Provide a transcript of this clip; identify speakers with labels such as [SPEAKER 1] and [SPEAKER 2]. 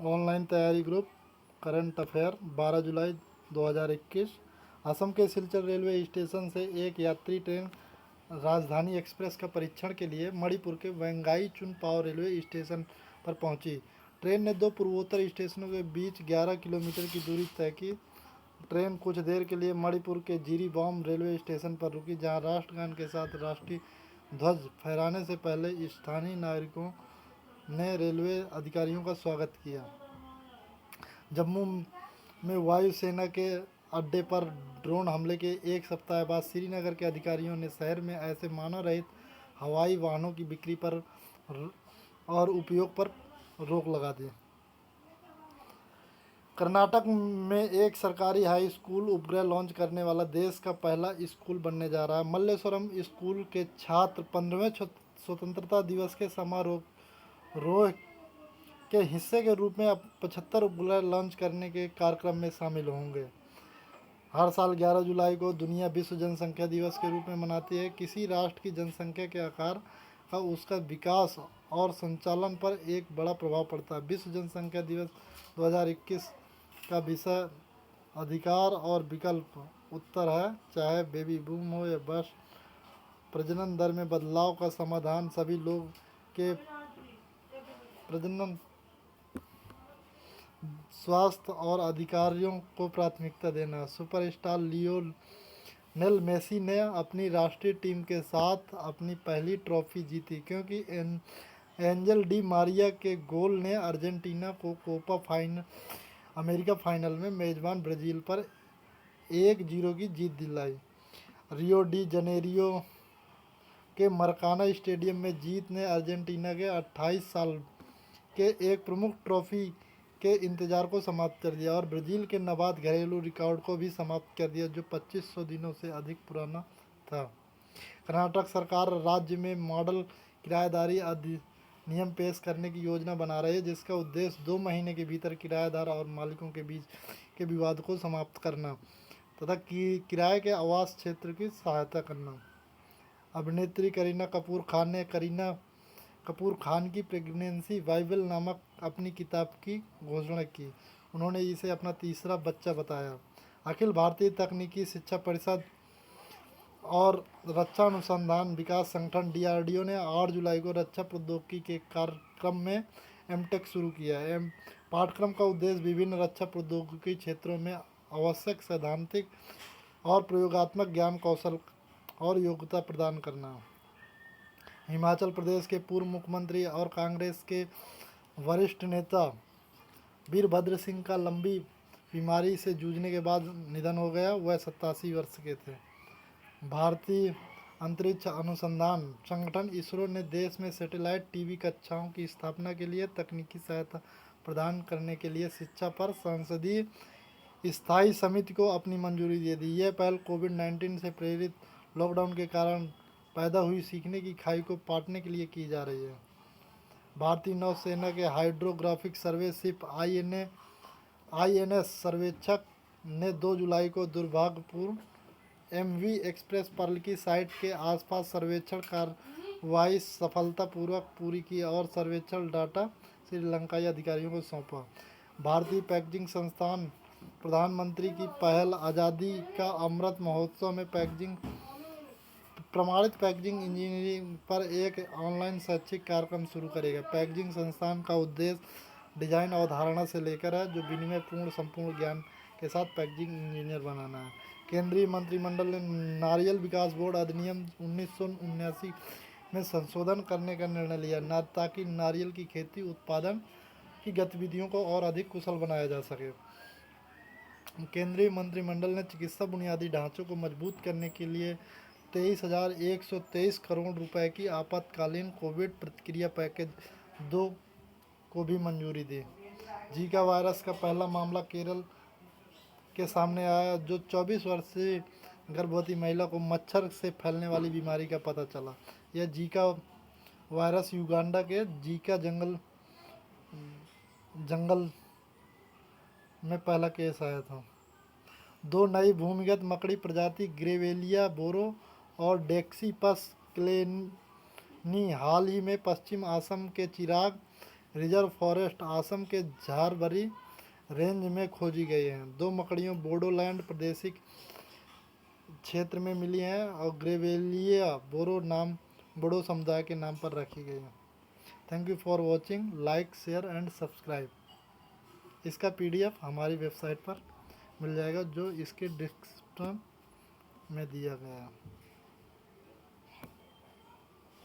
[SPEAKER 1] Online तैयारी group current affair 12 जुलाई 2021। असम के Silchar railway station से एक यात्री ट्रेन राजधानी एक्सप्रेस का परीक्षण के लिए मणिपुर के वेंगाई चुनपाओ रेलवे स्टेशन पर पहुंची। ट्रेन ने दो पूर्वोत्तर स्टेशनों के बीच 11 किलोमीटर की दूरी तय की। ट्रेन कुछ देर के लिए मणिपुर के जिरीबाम रेलवे स्टेशन पर रुकी, जहां राष्ट्रगान के साथ राष्ट्रीय ध्वज फहराने से पहले स्थानीय नागरिकों ने रेलवे अधिकारियों का स्वागत किया। जम्मू में वायुसेना के अड्डे पर ड्रोन हमले के एक सप्ताह बाद श्रीनगर के अधिकारियों ने शहर में ऐसे मानव रहित हवाई वाहनों की बिक्री पर और उपयोग पर रोक लगा दी। कर्नाटक में एक सरकारी हाई स्कूल उपग्रह लॉन्च करने वाला देश का पहला स्कूल बनने जा रहा है। मल्लेश्वरम स्कूल के छात्र 15वें स्वतंत्रता दिवस के समारोह के हिस्से के रूप में 75 उपग्रह लॉन्च करने के कार्यक्रम में शामिल होंगे। हर साल 11 जुलाई को दुनिया विश्व जनसंख्या दिवस के रूप में मनाती है। किसी राष्ट्र की जनसंख्या के आकार का उसका विकास और संचालन पर एक बड़ा प्रभाव पड़ता है। विश्व जनसंख्या दिवस 2021 का विषय अधिकार और विकल्प उत्तर है। चाहे बेबी बूम हो या बस प्रजनन दर में बदलाव का समाधान, सभी लोग के प्रजनन स्वास्थ्य और अधिकारियों को प्राथमिकता देना। सुपरस्टार लियोनेल मेसी ने अपनी राष्ट्रीय टीम के साथ अपनी पहली ट्रॉफी जीती, क्योंकि एंजल डी मारिया के गोल ने अर्जेंटीना को कोपा अमेरिका फाइनल में मेजबान ब्राज़ील पर 1-0 की जीत दिलाई। रियो डी जनेरियो के मरकाना स्टेडियम में जीत ने अर्जेंटीना के 28 साल के एक प्रमुख ट्रॉफी के इंतजार को समाप्त कर दिया और ब्राज़ील के नाबाद घरेलू रिकॉर्ड को भी समाप्त कर दिया, जो 2500 दिनों से अधिक पुराना था। कर्नाटक सरकार राज्य में मॉडल किराएदारी अधिनियम पेश करने की योजना बना रही है, जिसका उद्देश्य 2 महीने के भीतर किराएदार और मालिकों के बीच के विवाद को समाप्त करना तथा किराए के आवास क्षेत्र की सहायता करना। अभिनेत्री करीना कपूर खान ने करीना कपूर खान की प्रेगनेंसी बाइबल नामक अपनी किताब की घोषणा की। उन्होंने इसे अपना तीसरा बच्चा बताया। अखिल भारतीय तकनीकी शिक्षा परिषद और रक्षा अनुसंधान विकास संगठन DRDO ने 8 जुलाई को रक्षा प्रौद्योगिकी के कार्यक्रम में एमटेक शुरू किया है। पाठ्यक्रम का उद्देश्य विभिन्न रक्षा प्रौद्योगिकी क्षेत्रों में आवश्यक सैद्धांतिक और प्रयोगात्मक ज्ञान, कौशल और योग्यता प्रदान करना। हिमाचल प्रदेश के पूर्व मुख्यमंत्री और कांग्रेस के वरिष्ठ नेता वीरभद्र सिंह का लंबी बीमारी से जूझने के बाद निधन हो गया। वह 87 वर्ष के थे। भारतीय अंतरिक्ष अनुसंधान संगठन इसरो ने देश में सैटेलाइट टीवी कक्षाओं की स्थापना के लिए तकनीकी सहायता प्रदान करने के लिए शिक्षा पर संसदीय स्थायी समिति को अपनी मंजूरी दे दी। यह पहल कोविड-19 से प्रेरित लॉकडाउन के कारण पैदा हुई सीखने की खाई को पाटने के लिए की जा रही है। भारतीय नौसेना के हाइड्रोग्राफिक सर्वे शिप INS सर्वेक्षक ने 2 जुलाई को दुर्भाग्यपूर्ण MV एक्सप्रेस पर्ल की साइट के आसपास सर्वेक्षण कार्रवाई सफलतापूर्वक पूरी की और सर्वेक्षण डाटा श्रीलंकाई अधिकारियों को सौंपा। भारतीय पैकेजिंग संस्थान प्रधानमंत्री की पहल आज़ादी का अमृत महोत्सव में प्रमाणित पैकेजिंग इंजीनियरिंग पर एक ऑनलाइन शैक्षिक कार्यक्रम शुरू करेगा। पैकेजिंग संस्थान का उद्देश्य डिजाइन अवधारणा से लेकर है, जो विनिमयपूर्ण संपूर्ण ज्ञान के साथ पैकेजिंग इंजीनियर बनाना है। केंद्रीय मंत्रिमंडल ने नारियल विकास बोर्ड अधिनियम 1979 में संशोधन करने का निर्णय लिया, ताकि नारियल की खेती उत्पादन की गतिविधियों को और अधिक कुशल बनाया जा सके। केंद्रीय मंत्रिमंडल ने चिकित्सा बुनियादी ढांचों को मजबूत करने के लिए 23,123 करोड़ रुपए की आपातकालीन कोविड प्रतिक्रिया पैकेज 2 को भी मंजूरी दी। जीका वायरस का पहला मामला केरल के सामने आया, जो 24 वर्षीय गर्भवती महिला को मच्छर से फैलने वाली बीमारी का पता चला। यह जीका वायरस युगांडा के जीका जंगल में पहला केस आया था। 2 नई भूमिगत मकड़ी प्रजाति ग्रेवेलिया बोरो और डेक्सीपस क्लेनी हाल ही में पश्चिम असम के चिराग रिजर्व फॉरेस्ट असम के झारबरी रेंज में खोजी गई हैं। 2 मकड़ियों बोडोलैंड प्रादेशिक क्षेत्र में मिली हैं और ग्रेवेलिया बोडो समुदाय के नाम पर रखी गई हैं। Thank you for watching, like share and subscribe. इसका पीडीएफ हमारी वेबसाइट पर मिल जाएगा जो इसके डिस्क्रिप्शन में दिया गया है।